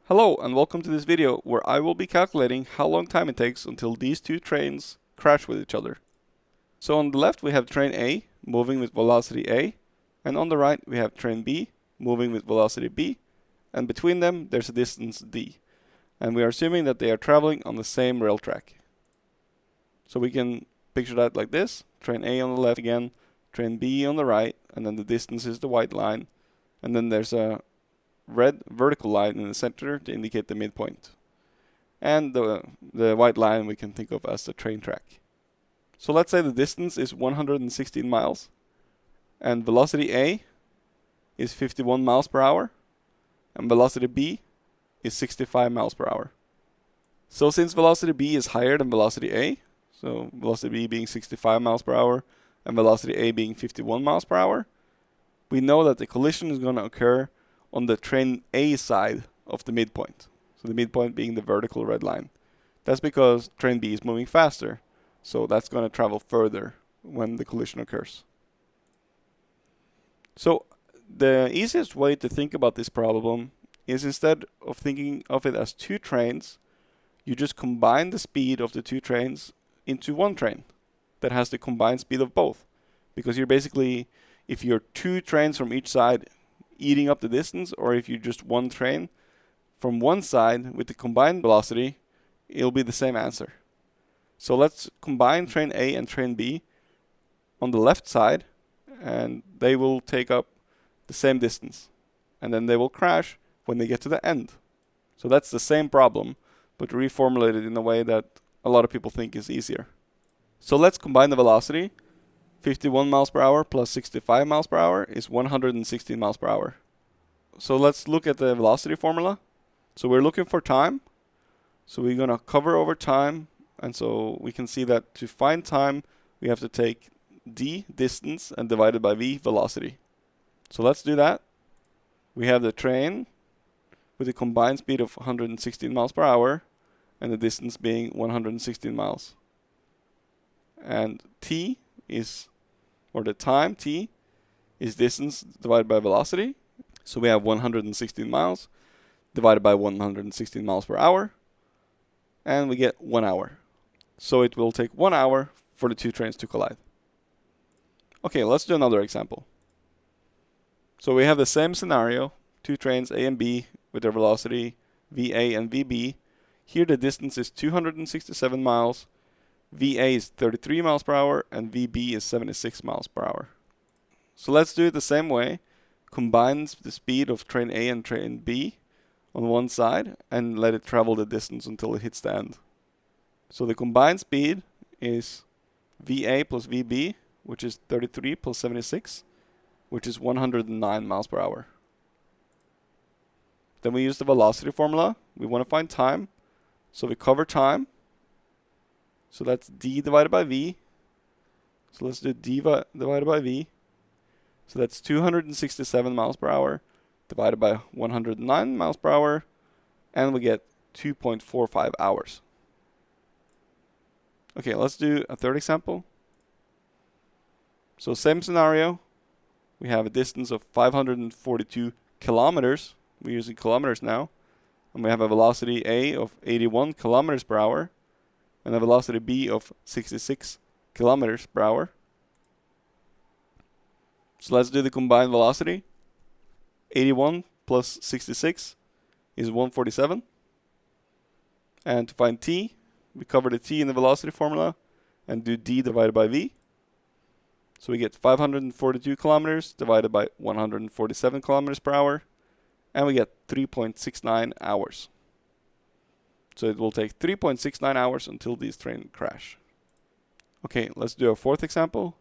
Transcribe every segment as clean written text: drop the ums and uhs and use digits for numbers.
Hello and welcome to this video where I will be calculating how long time it takes until these two trains crash with each other. So on the left we have train A moving with velocity A, and on the right we have train B moving with velocity B, and between them there's a distance d, and we are assuming that they are traveling on the same rail track. So we can picture that like this: train A on the left again, train B on the right, and then the distance is the white line, and then there's a red vertical line in the center to indicate the midpoint. And the white line we can think of as the train track. So let's say the distance is 116 miles and velocity A is 51 miles per hour and velocity B is 65 miles per hour. So since velocity B is higher than velocity A, so velocity B being 65 miles per hour and velocity A being 51 miles per hour, we know that the collision is going to occur on the train A side of the midpoint. So the midpoint being the vertical red line. That's because train B is moving faster, so that's going to travel further when the collision occurs. So the easiest way to think about this problem is, instead of thinking of it as two trains, you just combine the speed of the two trains into one train that has the combined speed of both. Because you're basically, if you're two trains from each side eating up the distance, or if you're just one train from one side with the combined velocity, it'll be the same answer. So let's combine train A and train B on the left side, and they will take up the same distance, and then they will crash when they get to the end. So that's the same problem, but reformulated in a way that a lot of people think is easier. So let's combine the velocity. 51 miles per hour plus 65 miles per hour is 116 miles per hour. So let's look at the velocity formula. So we're looking for time. So we're going to cover over time. And so we can see that to find time, we have to take d, distance, and divide it by v, velocity. So let's do that. We have the train with a combined speed of 116 miles per hour and the distance being 116 miles. And t is, or the time t, is distance divided by velocity. So we have 116 miles divided by 116 miles per hour, and we get 1 hour. So it will take 1 hour for the two trains to collide. Okay, let's do another example. So we have the same scenario, two trains A and B with their velocity VA and VB. Here the distance is 267 miles, VA is 33 miles per hour, and VB is 76 miles per hour. So let's do it the same way. Combine the speed of train A and train B on one side and let it travel the distance until it hits the end. So the combined speed is VA plus VB, which is 33 plus 76, which is 109 miles per hour. Then we use the velocity formula. We want to find time, so we cover time. So that's d divided by v. So let's do d divided by v. So that's 267 miles per hour divided by 109 miles per hour, and we get 2.45 hours. Okay, let's do a third example. So same scenario. We have a distance of 542 kilometers. We're using kilometers now. And we have a velocity A of 81 kilometers per hour and a velocity B of 66 kilometers per hour. So let's do the combined velocity. 81 plus 66 is 147. And to find t, we cover the t in the velocity formula and do d divided by v. So we get 542 kilometers divided by 147 kilometers per hour, and we get 3.69 hours. So it will take 3.69 hours until these trains crash. Okay, let's do a fourth example.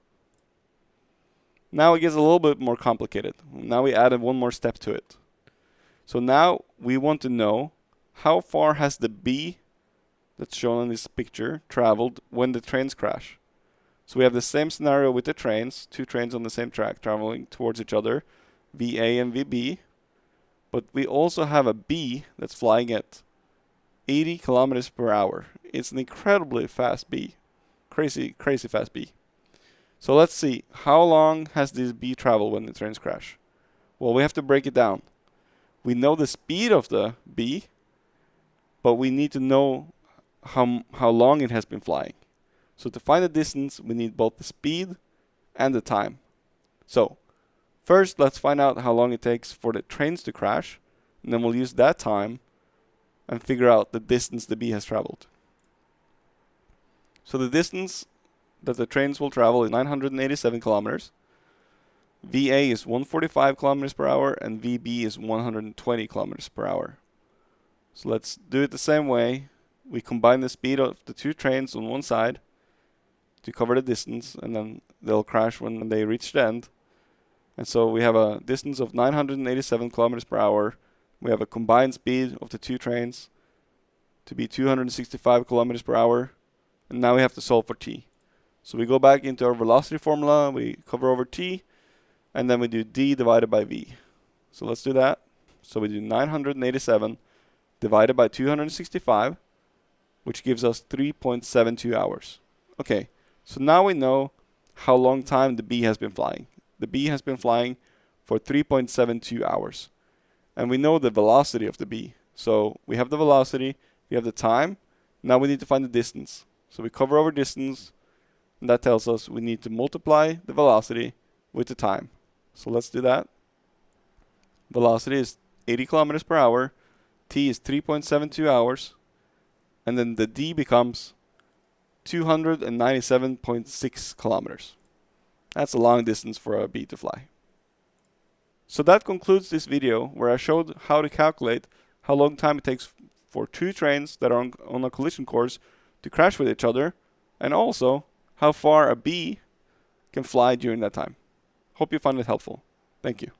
Now it gets a little bit more complicated. Now we added one more step to it. So now we want to know how far has the B that's shown in this picture traveled when the trains crash. So we have the same scenario with the trains, two trains on the same track traveling towards each other, VA and VB. But we also have a B that's flying at 80 kilometers per hour. It's an incredibly fast B. Crazy fast B. So let's see, how long has this B traveled when the trains crash? Well, we have to break it down. We know the speed of the B, but we need to know how long it has been flying. So to find the distance, we need both the speed and the time. So first, let's find out how long it takes for the trains to crash, and then we'll use that time and figure out the distance the bee has traveled. So the distance that the trains will travel is 987 kilometers. VA is 145 kilometers per hour, and VB is 120 kilometers per hour. So let's do it the same way. We combine the speed of the two trains on one side to cover the distance, and then they'll crash when they reach the end. And so we have a distance of 987 kilometers per hour. We have a combined speed of the two trains to be 265 kilometers per hour. And now we have to solve for t. So we go back into our velocity formula, we cover over t, and then we do d divided by v. So let's do that. So we do 987 divided by 265, which gives us 3.72 hours. Okay, so now we know how long time the bee has been flying. The bee has been flying for 3.72 hours. And we know the velocity of the bee. So we have the velocity, we have the time. Now we need to find the distance. So we cover over distance, and that tells us we need to multiply the velocity with the time. So let's do that. Velocity is 80 kilometers per hour. T is 3.72 hours. And then the D becomes 297.6 kilometers. That's a long distance for a bee to fly. So that concludes this video where I showed how to calculate how long time it takes for two trains that are on a collision course to crash with each other, and also how far a bee can fly during that time. Hope you found it helpful. Thank you.